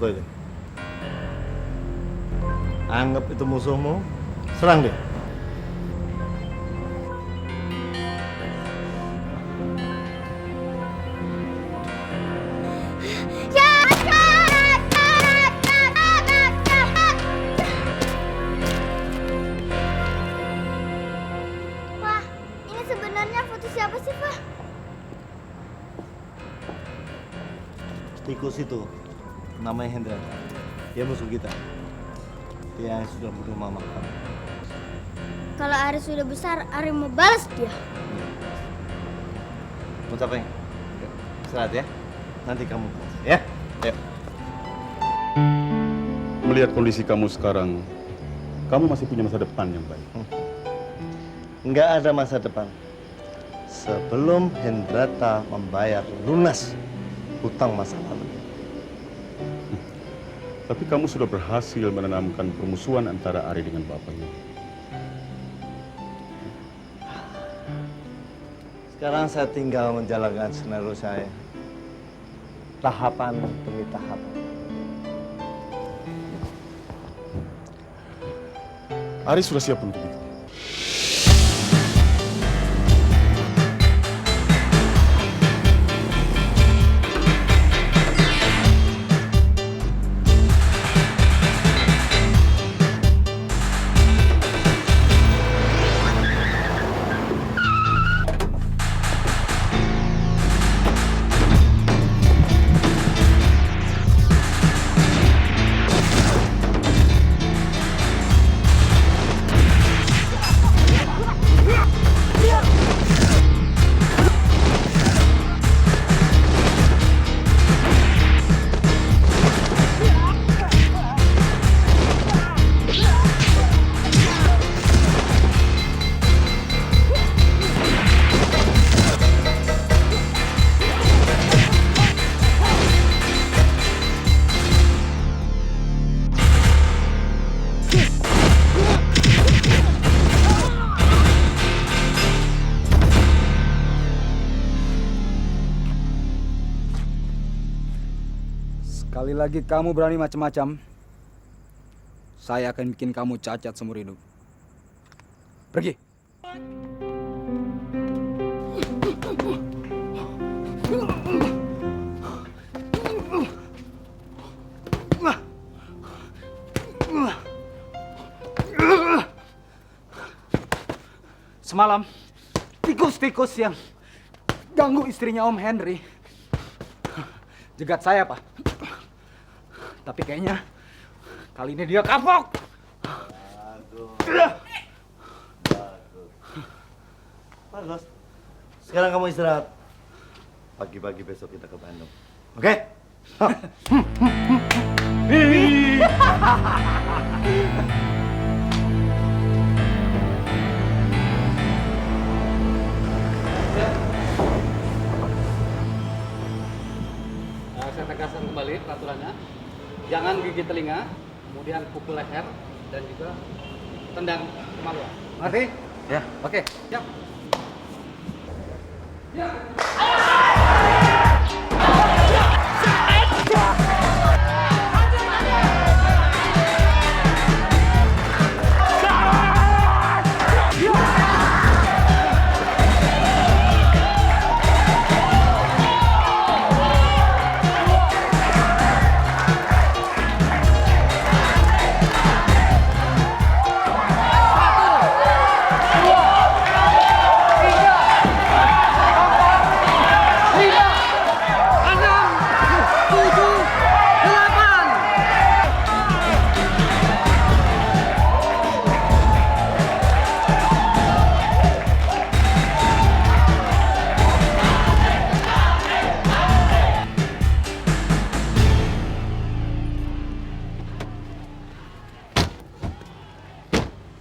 foto itu. Anggap itu musuhmu, serang dia. Wah, ini sebenarnya foto siapa sih, Pak? Tikus itu namanya Hendra. Dia musuh kita. Dia yang sudah bunuh mama kamu. Kalau Ari sudah besar, Ari mau balas dia. Mau capek? Istirahat ya. Nanti kamu ya. Ayo. Melihat kondisi kamu sekarang, kamu masih punya masa depan yang baik. Nggak ada masa depan sebelum Hendrata membayar lunas hutang masa lalu. Tapi kamu sudah berhasil menanamkan permusuhan antara Ari dengan bapaknya. Sekarang saya tinggal menjalankan skenario saya. Tahapan demi tahapan. Ari sudah siap untuk itu. Sekali lagi kamu berani macam-macam, saya akan bikin kamu cacat seumur hidup. Pergi. Semalam, tikus-tikus yang ganggu istrinya Om Henry jegat saya, Pak. Tapi kayaknya kali ini dia kapok. Bagus. Sekarang kamu istirahat. Pagi-pagi besok kita ke Bandung. Oke? Saya tegaskan kembali peraturannya. Jangan gigit telinga, kemudian pukul leher, dan juga tendang kemaluan. Ngerti? Ya. Oke, siap. Ya.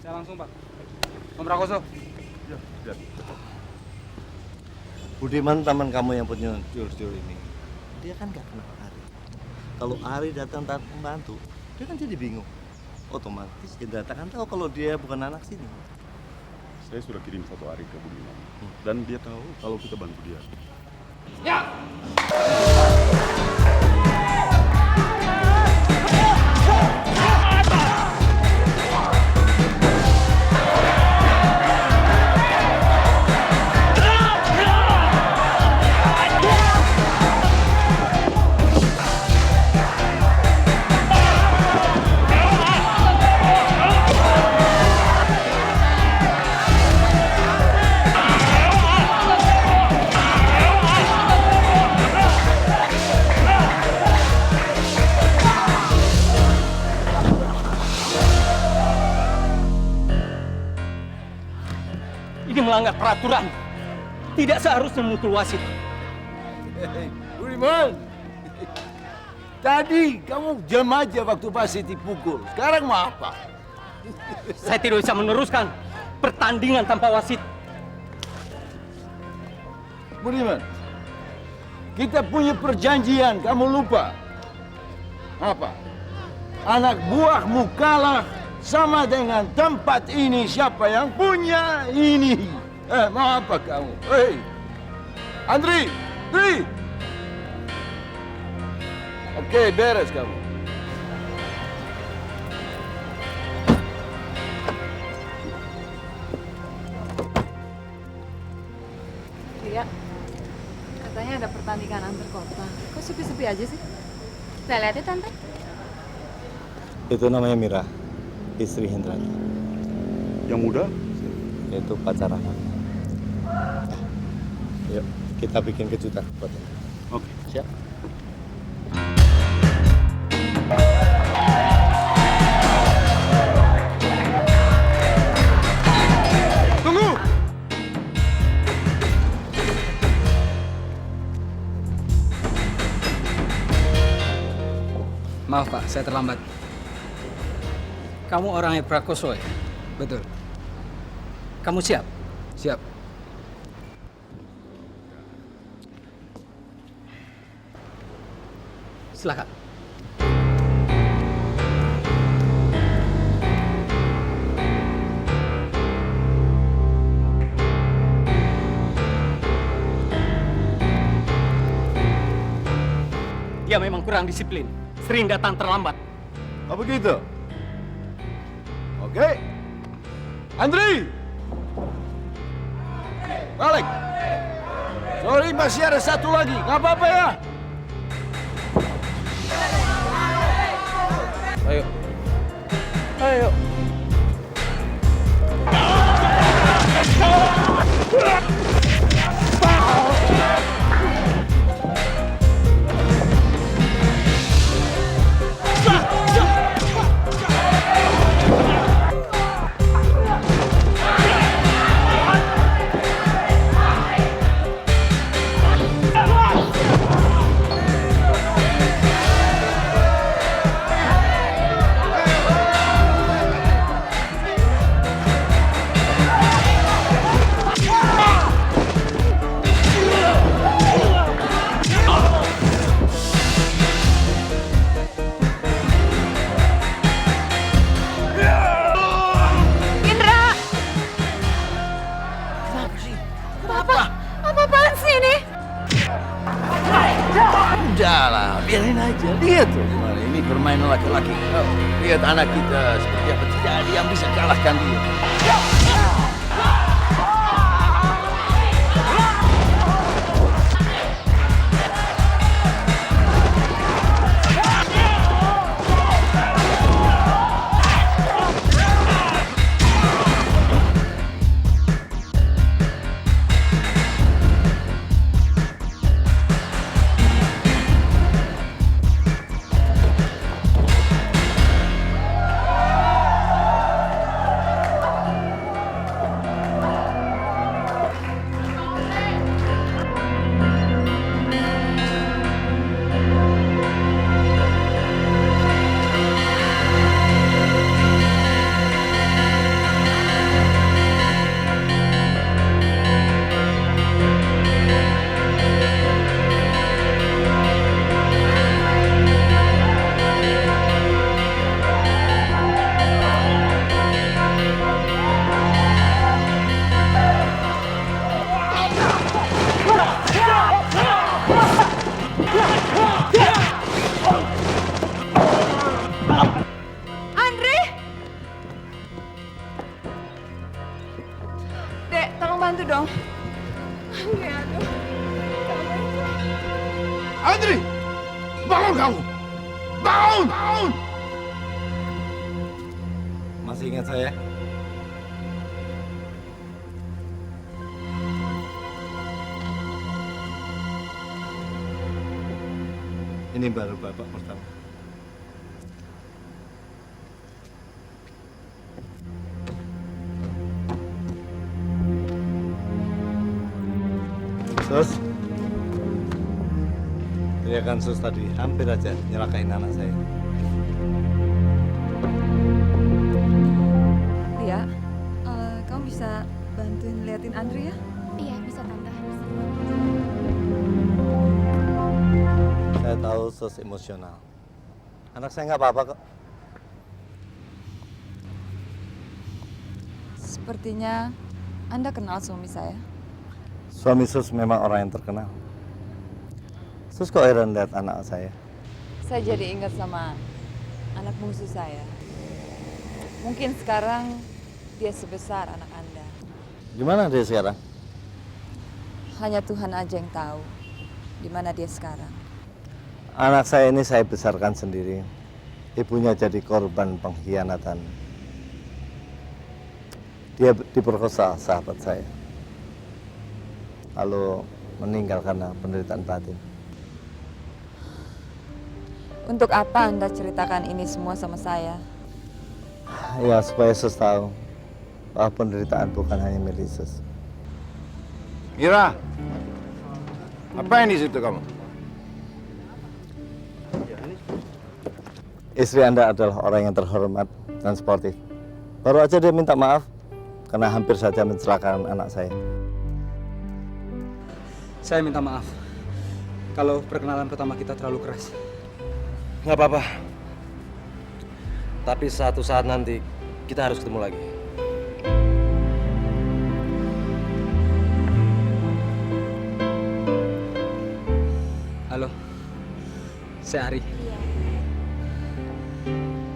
Saya langsung, Pak. Om Prakoso. Ya, lihat. Budiman teman kamu yang punya jurus-jurus ini, dia kan gak kenal Ari. Kalau Ari datang tanpa pembantu, dia kan jadi bingung. Otomatis Hendrata kan tahu kalau dia bukan anak sini. Saya sudah kirim satu Ari ke Budiman. Dan dia tahu kalau kita bantu dia. Ya. melanggar peraturan. Tidak seharusnya memukul wasit. Budiman, tadi kamu diam aja waktu wasit dipukul. Sekarang mau apa? Saya tidak bisa meneruskan pertandingan tanpa wasit. Budiman, kita punya perjanjian, kamu lupa? Apa? Anak buahmu kalah sama dengan tempat ini, siapa yang punya ini. Mau apa kamu? Hei, Andri, Andri. Oke, beres kamu. Iya, katanya ada pertandingan antar kota. Kok sepi-sepi aja sih? Saya lihat ya, Tante. Itu namanya Mira, istri Hendrati. Yang muda? Itu pacar Rahmat. Yuk, kita bikin kejutan buat dia. Oke. Siap. Tunggu! Maaf Pak, saya terlambat. Kamu orangnya Prakoso ya? Betul. Kamu siap? Siap. Silakan. Dia memang kurang disiplin, sering datang terlambat. Oh begitu? Oke. Andri! Balik! Sorry, masih ada satu lagi. Nggak apa-apa ya? Ayo. Ayo. Indra! Apa-apaan sih ini? Udahlah, biarin aja. Lihat tuh gimana. Ini permainan laki-laki. Oh, lihat anak kita seperti apa. Tidak ada yang bisa kalahkan dia. Andri! Dek, tolong bantu dong. Andri, aduh. Andri! Bangun kamu! Bangun! Bangun! Masih ingat saya? Ini baru Bapak pertama. Sus, dia kan sus tadi hampir aja nyelakain anak saya. Lia, kamu bisa bantuin liatin Andri ya? Iya, bisa tante. Saya tahu sus emosional. Anak saya nggak apa-apa kok. Sepertinya Anda kenal suami saya. Suami sus memang orang yang terkenal. Sus kok heran lihat anak saya? Saya jadi ingat sama anak bungsu saya. Mungkin sekarang dia sebesar anak Anda. Gimana dia sekarang? Hanya Tuhan aja yang tahu di mana dia sekarang. Anak saya ini saya besarkan sendiri. Ibunya jadi korban pengkhianatan. Dia diperkosa sahabat saya. Lalu meninggal karena penderitaan batin. Untuk apa Anda ceritakan ini semua sama saya? Ya, supaya sus tahu bahwa penderitaan bukan hanya milik sus. Mira, apa yang di situ kamu? Istri Anda adalah orang yang terhormat dan sportif. Baru aja dia minta maaf karena hampir saja mencelakakan anak saya. Saya minta maaf kalau perkenalan pertama kita terlalu keras. Nggak apa-apa. Tapi suatu saat nanti kita harus ketemu lagi. Halo, saya Ari.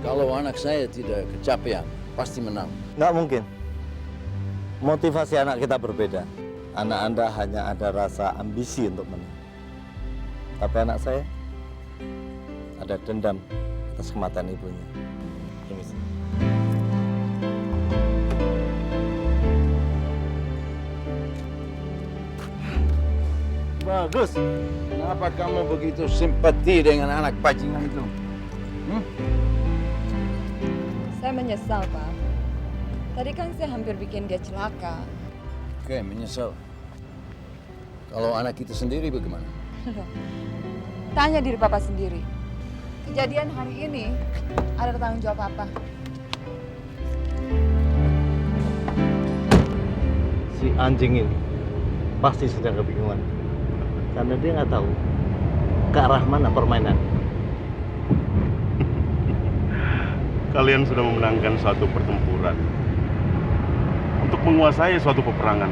Kalau anak saya tidak kecapean, pasti menang. Nggak mungkin. Motivasi anak kita berbeda. Anak Anda hanya ada rasa ambisi untuk menang. Tapi anak saya ada dendam atas kematian ibunya. Permisi. Bagus. Kenapa kamu begitu simpati dengan anak bajingan itu? Saya menyesal, Pak. Tadi kan saya hampir bikin dia celaka. Oke, menyesal. Kalau anak itu sendiri bagaimana? Loh, tanya diri Papa sendiri. Kejadian hari ini ada tanggung jawab apa? Si anjing ini pasti sedang kebingungan. Karena dia nggak tahu ke arah mana permainan. Kalian sudah memenangkan suatu pertempuran untuk menguasai suatu peperangan.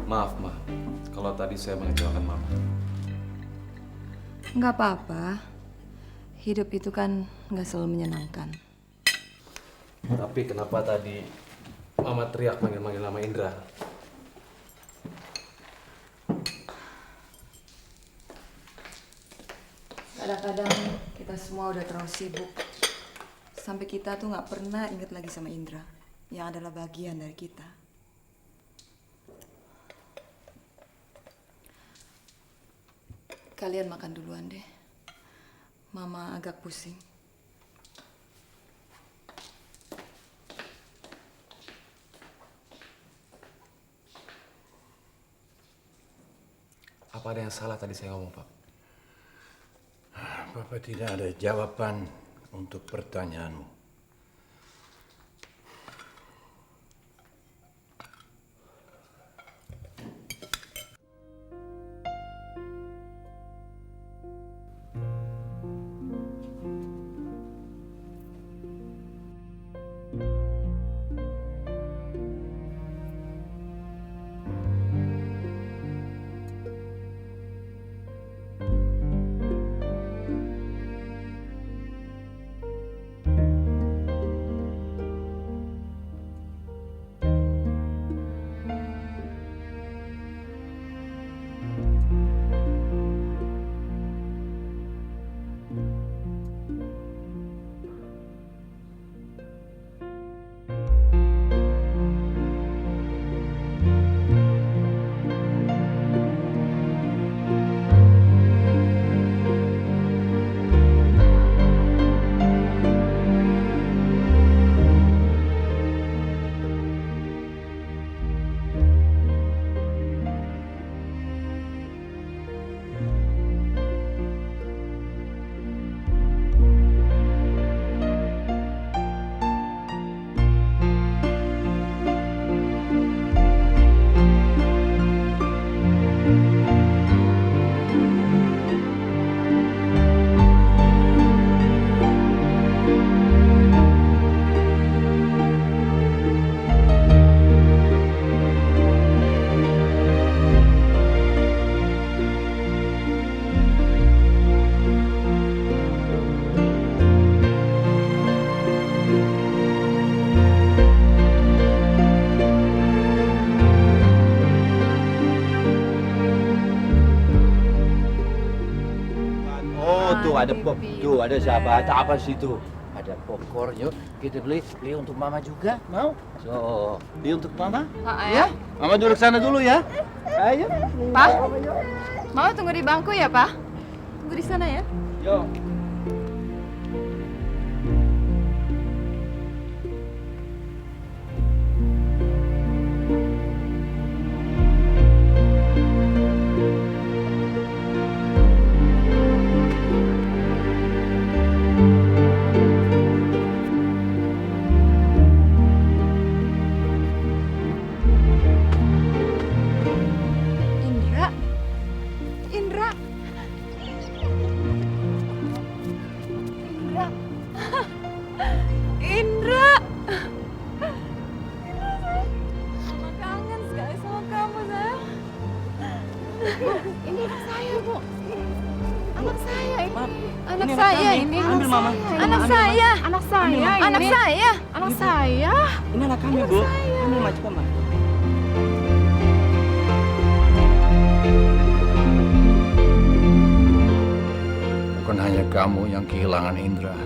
Maaf, Ma. Kalau tadi saya mengecewakan Mama. Nggak apa-apa. Hidup itu kan nggak selalu menyenangkan. Tapi kenapa tadi Mama teriak manggil-manggil nama Indra? Kadang-kadang kita semua udah terlalu sibuk. Sampai kita tuh nggak pernah ingat lagi sama Indra. Yang adalah bagian dari kita. Kalian makan duluan deh. Mama agak pusing. Apa ada yang salah tadi saya ngomong, Pak? Bapak tidak ada jawaban untuk pertanyaanmu. tuh ada pop, Habibi, tuh ada udah. siapa? Ada apa sih tuh? Ada popcorn, yuk kita beli untuk mama juga, mau? So, beli untuk mama? Ya? Mama duduk sana dulu ya. Ayo. Pak? Mau tunggu di bangku ya, Pak? Tunggu di sana ya. Yuk. Indra? Indra? Indra? Indra! Mama kangen sekali sama kamu, sayang. Ini anak saya, Bu. Anak saya ini. Anak saya ini. Ambil, Mama. Anak saya. Anak saya. Anak saya. Anak saya. Ini anak kami, Bu. Ambil maju, Mama. Bukan hanya kamu yang kehilangan Indra.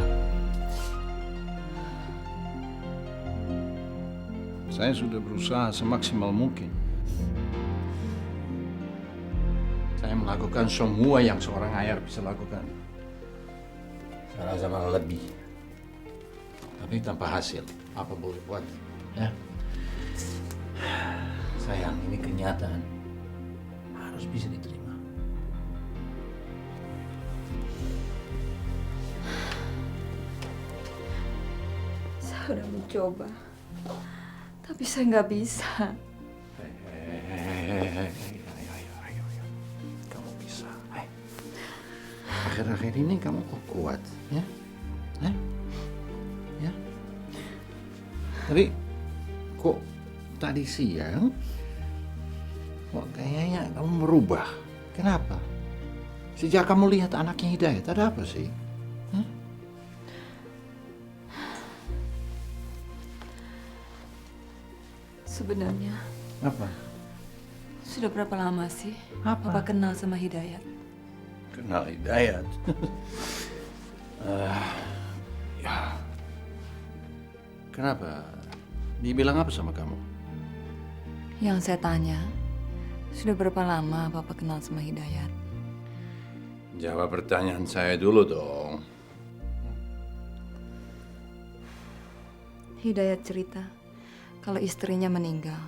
Saya sudah berusaha semaksimal mungkin. Saya melakukan semua yang seorang ayah bisa lakukan. Saya rasa malah lebih. Tapi tanpa hasil. Apa boleh buat? Ya. Sayang, ini kenyataan. Harus bisa diterima. Saya udah mencoba. Tapi saya nggak bisa. Ayo. Kamu bisa. Akhir-akhir ini kamu kok kuat, ya? Ya? Tapi kok tadi siang kok kayaknya kamu berubah? Kenapa? Sejak kamu lihat anaknya Hidayat, ada apa sih? Sebenarnya Apa? sudah berapa lama sih Apa? Papa kenal sama Hidayat? Kenal Hidayat. Ya. Kenapa? Dibilang apa sama kamu? Yang saya tanya, sudah berapa lama Papa kenal sama Hidayat? Jawab pertanyaan saya dulu dong. Hidayat cerita kalau istrinya meninggal.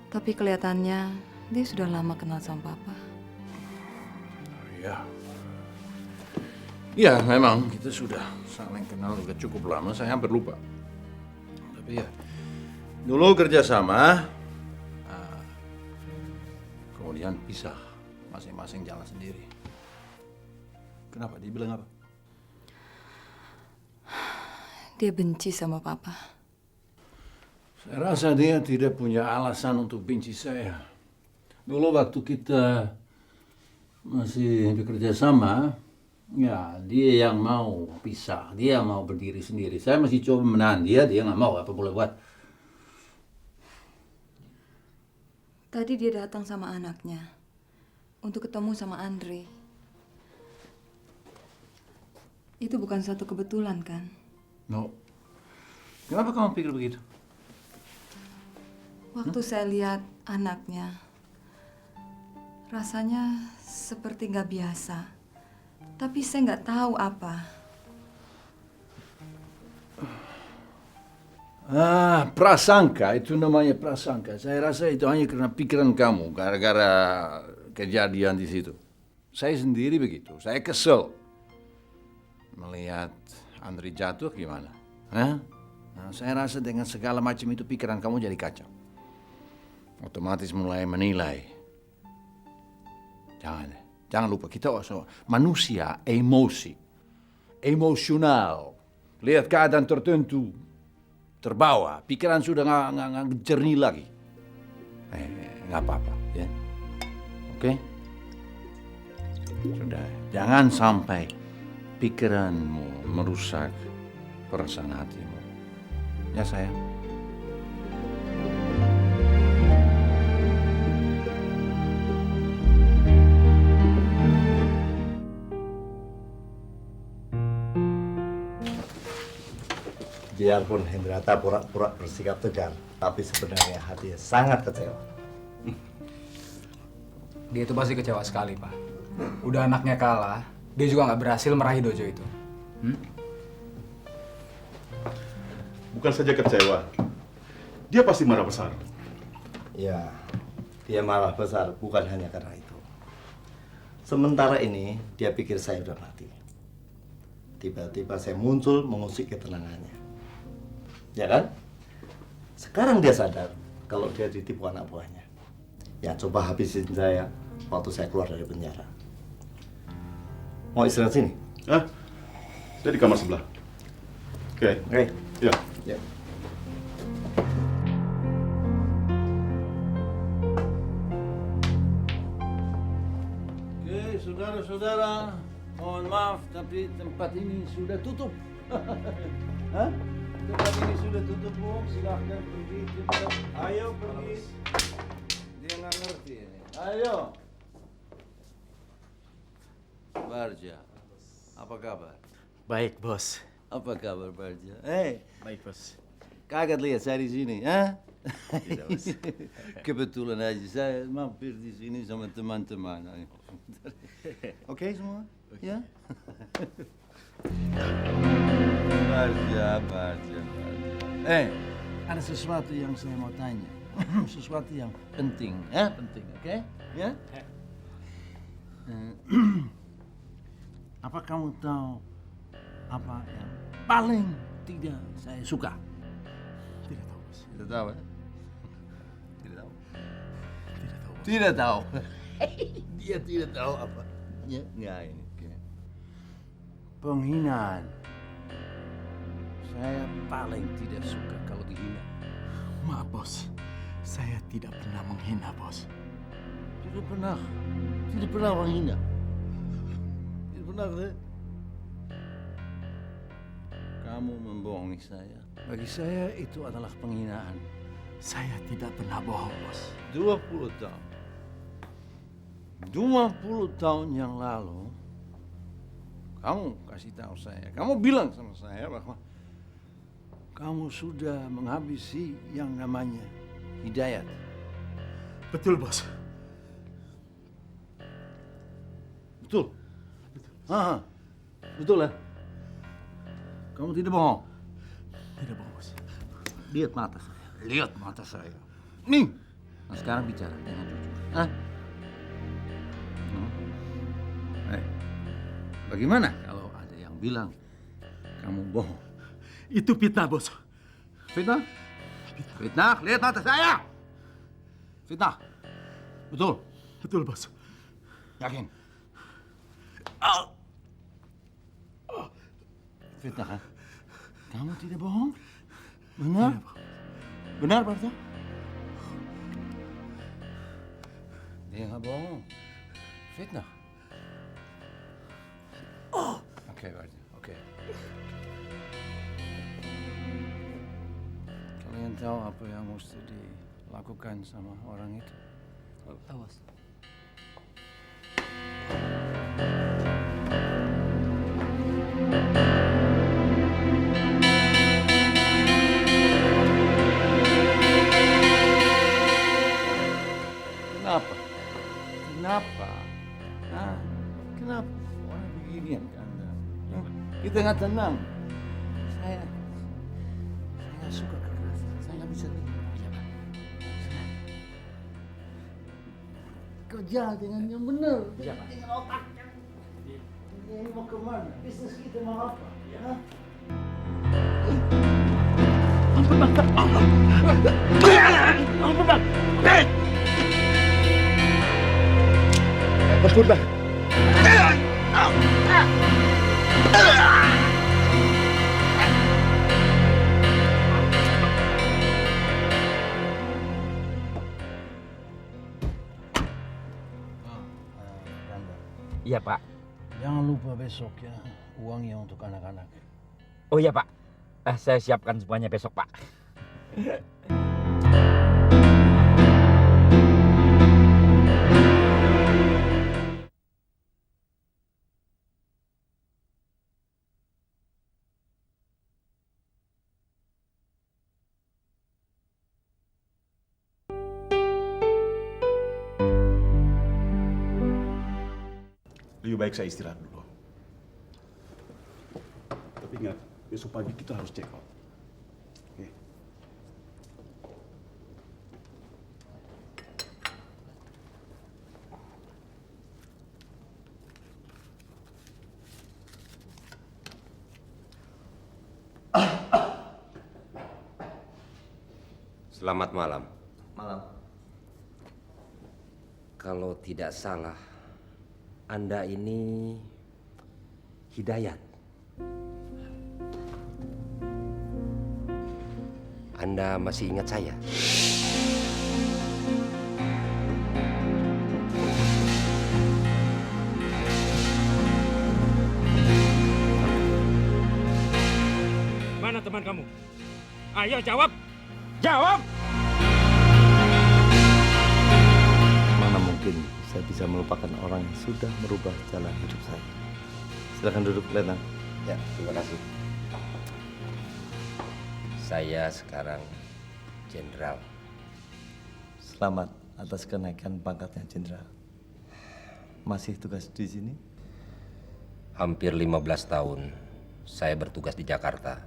Tapi kelihatannya dia sudah lama kenal sama Papa. Ya. Ya, memang kita sudah saling kenal udah cukup lama. Saya hampir lupa. Tapi ya, dulu kerjasama, kemudian pisah, masing-masing jalan sendiri. Kenapa? Dia bilang apa? Dia benci sama Papa. Saya rasa dia tidak punya alasan untuk benci saya. Dulu waktu kita masih bekerja sama, ya dia yang mau pisah, dia mau berdiri sendiri. Saya masih coba menahan dia nggak mau, apa boleh buat. Tadi dia datang sama anaknya untuk ketemu sama Andre. Itu bukan suatu kebetulan, kan? No. Kenapa kamu pikir begitu? Waktu saya lihat anaknya, rasanya seperti nggak biasa. Tapi saya nggak tahu apa. Prasangka, itu namanya prasangka. Saya rasa itu hanya karena pikiran kamu, gara-gara kejadian di situ. Saya sendiri begitu, saya kesel. Melihat Andri jatuh gimana? Nah, saya rasa dengan segala macam itu pikiran kamu jadi kacau. Otomatis mulai menilai. Jangan lupa kita manusia emosi, emosional. Lihat keadaan tertentu, terbawa, pikiran sudah nggak jernih lagi. Nggak apa-apa, ya. Oke? Sudah, jangan sampai pikiranmu merusak perasaan hatimu. Ya sayang. Biarpun Hendrata pura-pura bersikap tegar, tapi sebenarnya hatinya sangat kecewa. Dia itu pasti kecewa sekali, Pak. Udah anaknya kalah, dia juga nggak berhasil meraih dojo itu. Bukan saja kecewa, dia pasti marah besar. Ya, dia marah besar bukan hanya karena itu. Sementara ini, dia pikir saya udah mati. Tiba-tiba saya muncul mengusik ketenangannya. Ya kan? Sekarang dia sadar kalau dia ditipu anak buahnya. Ya, coba habisin saya waktu saya keluar dari penjara. Mau istirahat sini? Hah? Saya di kamar sebelah. Oke. Oke. Ya. Ya. Oke, saudara-saudara, mohon maaf tapi tempat ini sudah tutup. Hah? Tempat ini sudah tutup, Bung. Silahkan pergi cepat. Ayo pergi. Dia nggak ngerti ini. Ayo. Barja, apa kabar? Baik, Bos. Apa kabar Barja? Baik, Bos. Kaget lihat saya di sini, ha? Tidak, Bos. Kebetulan aja saya mampir di sini sama teman-teman. Oke semua? Ya? Barja. Ada sesuatu yang saya mau tanya. Sesuatu yang penting, ya? Penting, oke? Ya? Apa kamu tahu apa yang paling tidak saya suka? Tidak tahu, Bos. Tidak tahu, ya? Tidak tahu. Tidak tahu, Bos. Tidak tahu. Dia tidak tahu apa. Ya, nggak ini. Penghinaan. Saya paling tidak suka kalau dihina. Maaf, Bos. Saya tidak pernah menghina, Bos. Tidak pernah menghina. Tidak pernah, ya? Kamu membohongi saya. Bagi saya itu adalah penghinaan. Saya tidak pernah bohong, Bos. 20 tahun. 20 tahun yang lalu, kamu kasih tahu saya, kamu bilang sama saya bahwa kamu sudah menghabisi yang namanya Hidayat. Betul, Bos. Betul? Betul. Betul ya? Kamu tidak bohong? Tidak bohong, Bos. Lihat mata saya. Lihat mata saya. Nih. Nah, sekarang bicara dengan jujur. Hah? Bagaimana kalau ada yang bilang kamu bohong? Itu fitnah, Bos. Fitnah? Fitnah? Lihat mata saya. Fitnah. Betul? Betul, Bos. Yakin? Fitnah, kan? Kamu tidak bohong? Benar? Benar, Barta? Dia nggak bohong. Fitnah. Oke, Barta. Oke. Kalian tahu apa yang mesti dilakukan sama orang itu? Tahu, Bos. Kenapa? Kenapa? Hah? Kenapa? Orang beginian ke Anda? Hah? Kita nggak tenang. Saya suka kekerasan. Saya nggak bisa terima. Kerja dengan yang benar. Dengan otak. Ini mau kemana? Bisnis kita mau apa? Hah? Ampun, Bang. Iya, Pak. Jangan lupa besok ya, uangnya untuk anak-anak. Oh iya, Pak. Saya siapkan semuanya besok, Pak. Lebih baik saya istirahat dulu. Tapi ingat, besok pagi kita harus check out. Oke? Selamat malam. Malam. Kalau tidak salah, Anda ini Hidayat. Anda masih ingat saya? Mana teman kamu? Ayo jawab! Jawab! Mana mungkin saya bisa melupakan orang yang sudah merubah jalan hidup saya. Silakan duduk, Letnan. Ya, terima kasih. Saya sekarang jenderal. Selamat atas kenaikan pangkatnya, Jenderal. Masih tugas di sini? Hampir 15 tahun saya bertugas di Jakarta.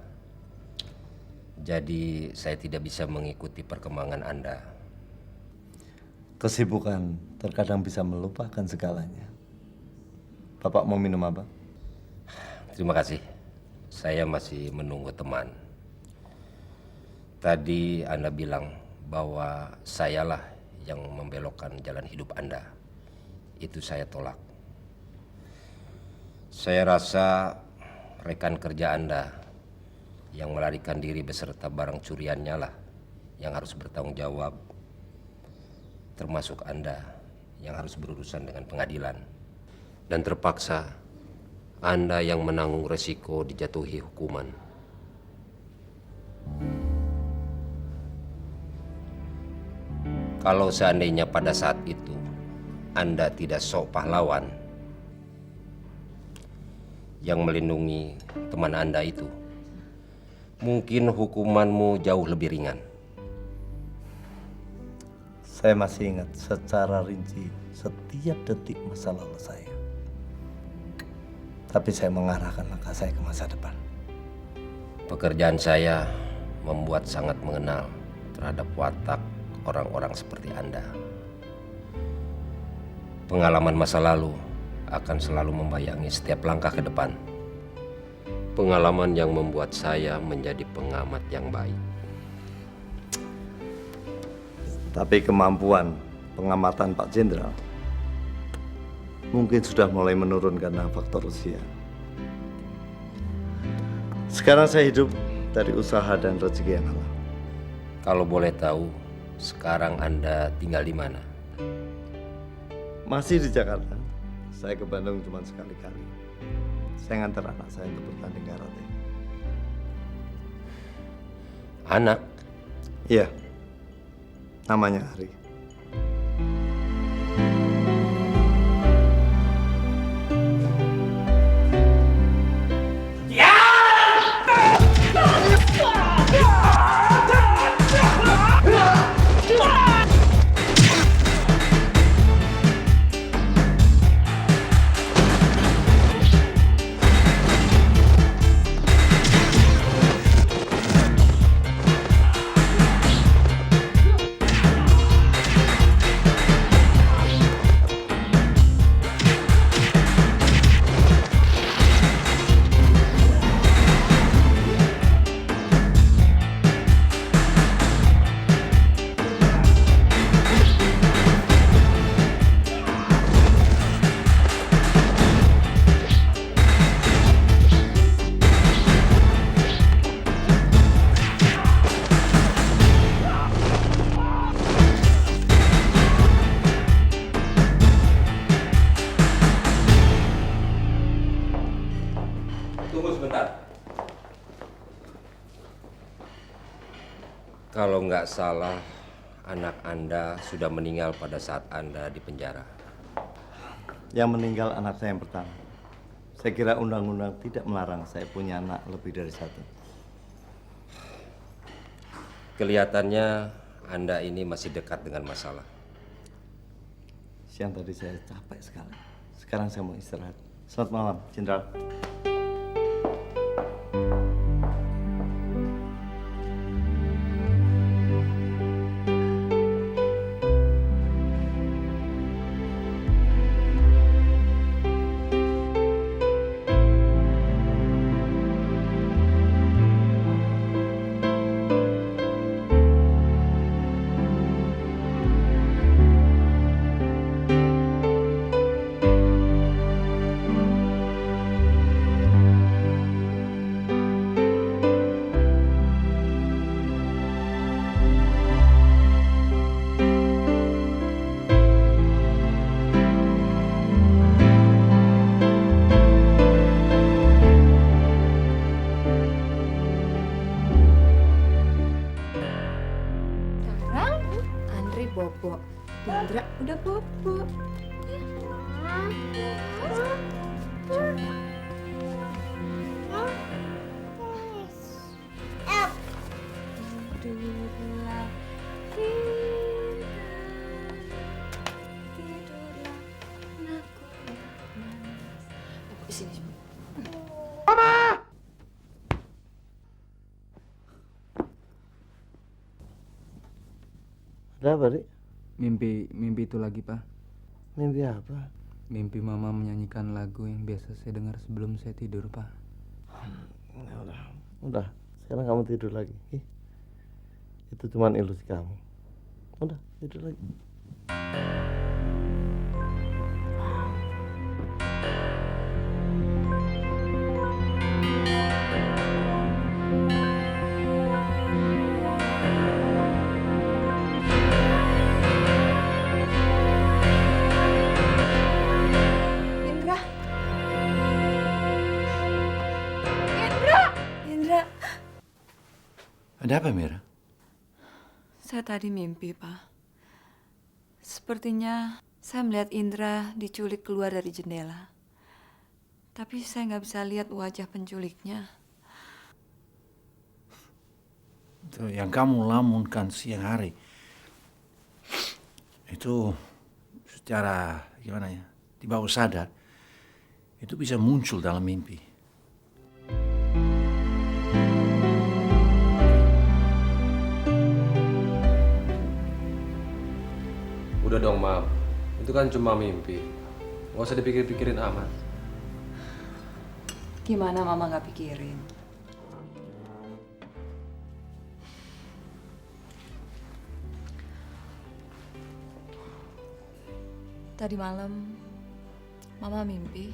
Jadi saya tidak bisa mengikuti perkembangan Anda. Kesibukan terkadang bisa melupakan segalanya. Bapak mau minum apa? Terima kasih. Saya masih menunggu teman. Tadi Anda bilang bahwa sayalah yang membelokkan jalan hidup Anda. Itu saya tolak. Saya rasa rekan kerja Anda yang melarikan diri beserta barang curiannya lah yang harus bertanggung jawab. Termasuk Anda yang harus berurusan dengan pengadilan. Dan terpaksa Anda yang menanggung resiko dijatuhi hukuman. Kalau seandainya pada saat itu Anda tidak sok pahlawan yang melindungi teman Anda itu, mungkin hukumanmu jauh lebih ringan. Saya masih ingat secara rinci setiap detik masa lalu saya. Tapi saya mengarahkan langkah saya ke masa depan. Pekerjaan saya membuat sangat mengenal terhadap watak orang-orang seperti Anda. Pengalaman masa lalu akan selalu membayangi setiap langkah ke depan. Pengalaman yang membuat saya menjadi pengamat yang baik. Tapi kemampuan pengamatan Pak Jenderal mungkin sudah mulai menurun karena faktor usia. Sekarang saya hidup dari usaha dan rezeki yang halal. Kalau boleh tahu, sekarang Anda tinggal di mana? Masih di Jakarta. Saya ke Bandung cuma sekali-kali. Saya ngantar anak saya untuk bertanding karate. Anak? Iya. Namanya Ari. Tunggu sebentar. Kalau nggak salah, anak Anda sudah meninggal pada saat Anda di penjara. Yang meninggal anak saya yang pertama. Saya kira undang-undang tidak melarang saya punya anak lebih dari satu. Kelihatannya Anda ini masih dekat dengan masalah. Siang tadi saya capek sekali. Sekarang saya mau istirahat. Selamat malam, Jenderal. Andre bobo. Indra udah bobo. Tidurlah, tidurlah, anakku manis. Bobo sini. Ada apa, Rik? Mimpi itu lagi, Pak. Mimpi apa? Mimpi Mama menyanyikan lagu yang biasa saya dengar sebelum saya tidur, Pak. Ya udah. Sekarang kamu tidur lagi. Itu cuma ilusi kamu. Udah, tidur lagi. Indra. Indra. Indra. Ada apa, Mira? Saya tadi mimpi, Pak. Sepertinya saya melihat Indra diculik keluar dari jendela. Tapi saya nggak bisa lihat wajah penculiknya. Itu yang kamu lamunkan siang hari. Itu secara gimana ya, di bawah sadar, itu bisa muncul dalam mimpi. Udah dong, Mam. Itu kan cuma mimpi. Nggak usah dipikir-pikirin amat. Gimana Mama nggak pikirin? Tadi malam Mama mimpi.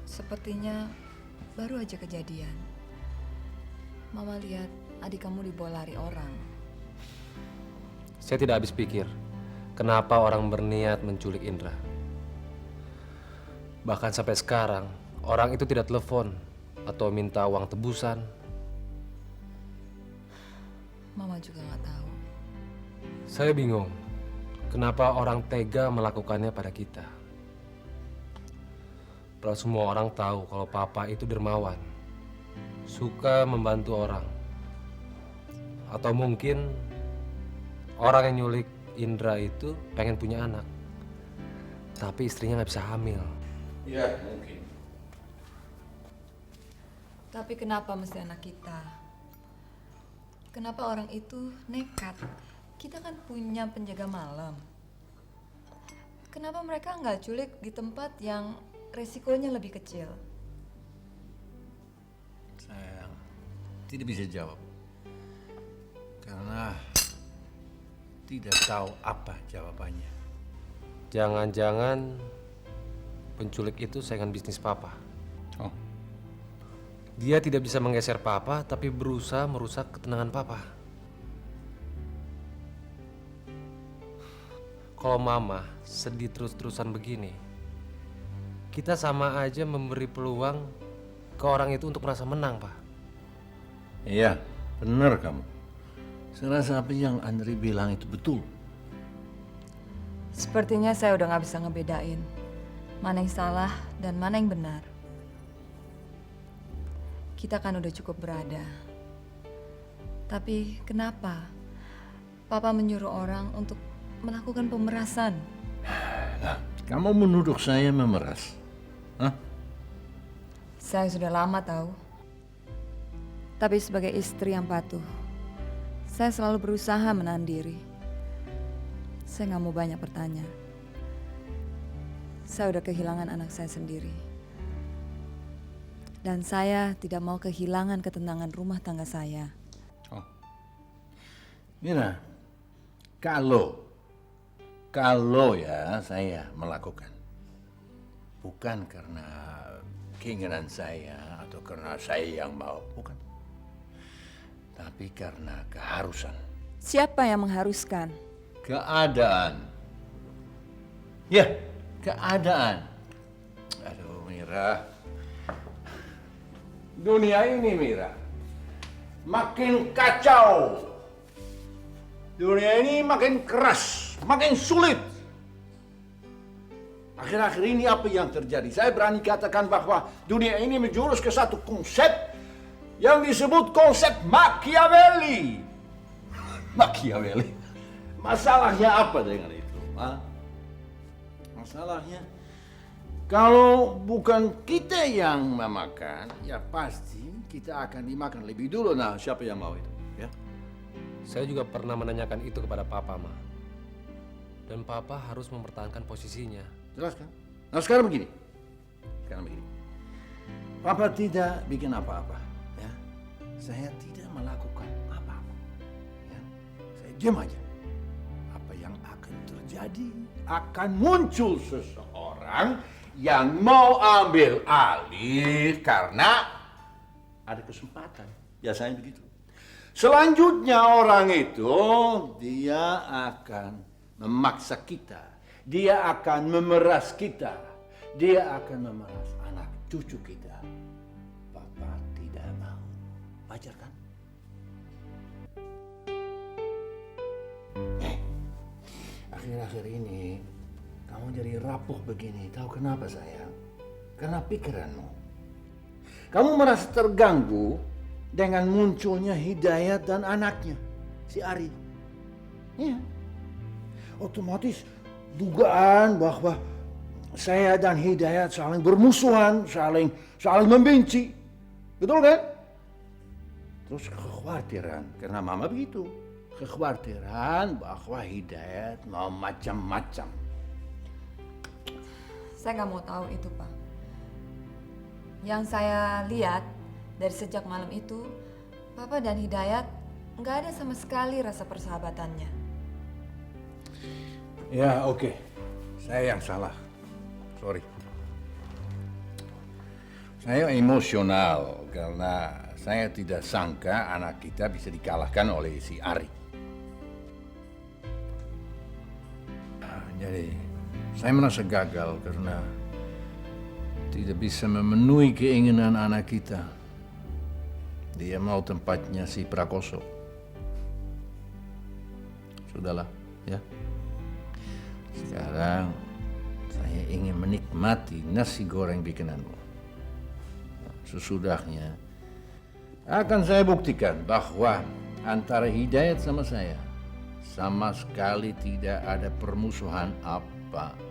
Sepertinya baru aja kejadian. Mama lihat adik kamu dibawa lari orang. Saya tidak habis pikir, kenapa orang berniat menculik Indra. Bahkan sampai sekarang, orang itu tidak telepon atau minta uang tebusan. Mama juga nggak tahu. Saya bingung, kenapa orang tega melakukannya pada kita. Padahal semua orang tahu kalau Papa itu dermawan, suka membantu orang. Atau mungkin orang yang nyulik Indra itu pengen punya anak, tapi istrinya nggak bisa hamil. Ya, mungkin. Tapi kenapa mesti anak kita? Kenapa orang itu nekat? Kita kan punya penjaga malam. Kenapa mereka nggak culik di tempat yang resikonya lebih kecil? Saya tidak bisa jawab. Karena tidak tahu apa jawabannya. Jangan-jangan penculik itu saingan bisnis Papa. Oh. Dia tidak bisa menggeser Papa, tapi berusaha merusak ketenangan Papa. Kalau Mama sedih terus-terusan begini, kita sama aja memberi peluang ke orang itu untuk merasa menang, Pak. Iya, benar kamu. Saya rasa apa yang Andri bilang itu betul. Sepertinya saya udah nggak bisa ngebedain mana yang salah dan mana yang benar. Kita kan udah cukup berada. Tapi kenapa Papa menyuruh orang untuk melakukan pemerasan? Kamu menuduh saya memeras? Hah? Saya sudah lama tahu. Tapi sebagai istri yang patuh, saya selalu berusaha menahan diri. Saya nggak mau banyak bertanya. Saya udah kehilangan anak saya sendiri. Dan saya tidak mau kehilangan ketenangan rumah tangga saya. Oh. Mira, kalau ya saya melakukan, bukan karena keinginan saya atau karena saya yang mau, bukan. Tapi karena keharusan. Siapa yang mengharuskan? Keadaan. Ya, keadaan. Aduh, Mira. Dunia ini, Mira, makin kacau. Dunia ini makin keras, makin sulit. Akhir-akhir ini apa yang terjadi? Saya berani katakan bahwa dunia ini menjurus ke satu konsep yang disebut konsep Machiavelli. Machiavelli. Masalahnya apa dengan itu? Ha? Masalahnya, kalau bukan kita yang memakan, ya pasti kita akan dimakan lebih dulu. Nah, siapa yang mau itu? Ya. Saya juga pernah menanyakan itu kepada Papa, Ma. Dan Papa harus mempertahankan posisinya. Jelas kan? Nah, sekarang begini. Papa tidak bikin apa-apa. Ya. Saya tidak melakukan apa-apa. Ya. Saya diam aja. Apa yang akan terjadi? Akan muncul seseorang yang mau ambil alih karena ada kesempatan. Biasanya begitu. Selanjutnya orang itu dia akan memaksa kita. Dia akan memeras kita. Dia akan memeras anak cucu kita. Papa tidak mau. Wajar kan? Akhir-akhir ini kamu jadi rapuh begini. Tahu kenapa sayang? Karena pikiranmu. Kamu merasa terganggu dengan munculnya Hidayat dan anaknya, si Ari. Iya. Otomatis dugaan bahwa saya dan Hidayat saling bermusuhan, saling membenci. Betul kan? Terus kekhawatiran, karena mama begitu. Kekhawatiran bahwa Hidayat mau macam-macam. Saya nggak mau tahu itu, Pak. Yang saya lihat dari sejak malam itu, Papa dan Hidayat nggak ada sama sekali rasa persahabatannya. Ya, oke. Saya yang salah. Sorry. Saya emosional karena saya tidak sangka anak kita bisa dikalahkan oleh si Ari. Jadi, saya merasa gagal karena tidak bisa memenuhi keinginan anak kita. Dia mau tempatnya si Prakoso. Sudahlah, ya. Sekarang saya ingin menikmati nasi goreng bikinanmu. Sesudahnya akan saya buktikan bahwa antara Hidayat sama saya sama sekali tidak ada permusuhan apapun.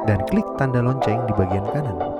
dan klik tanda lonceng di bagian kanan.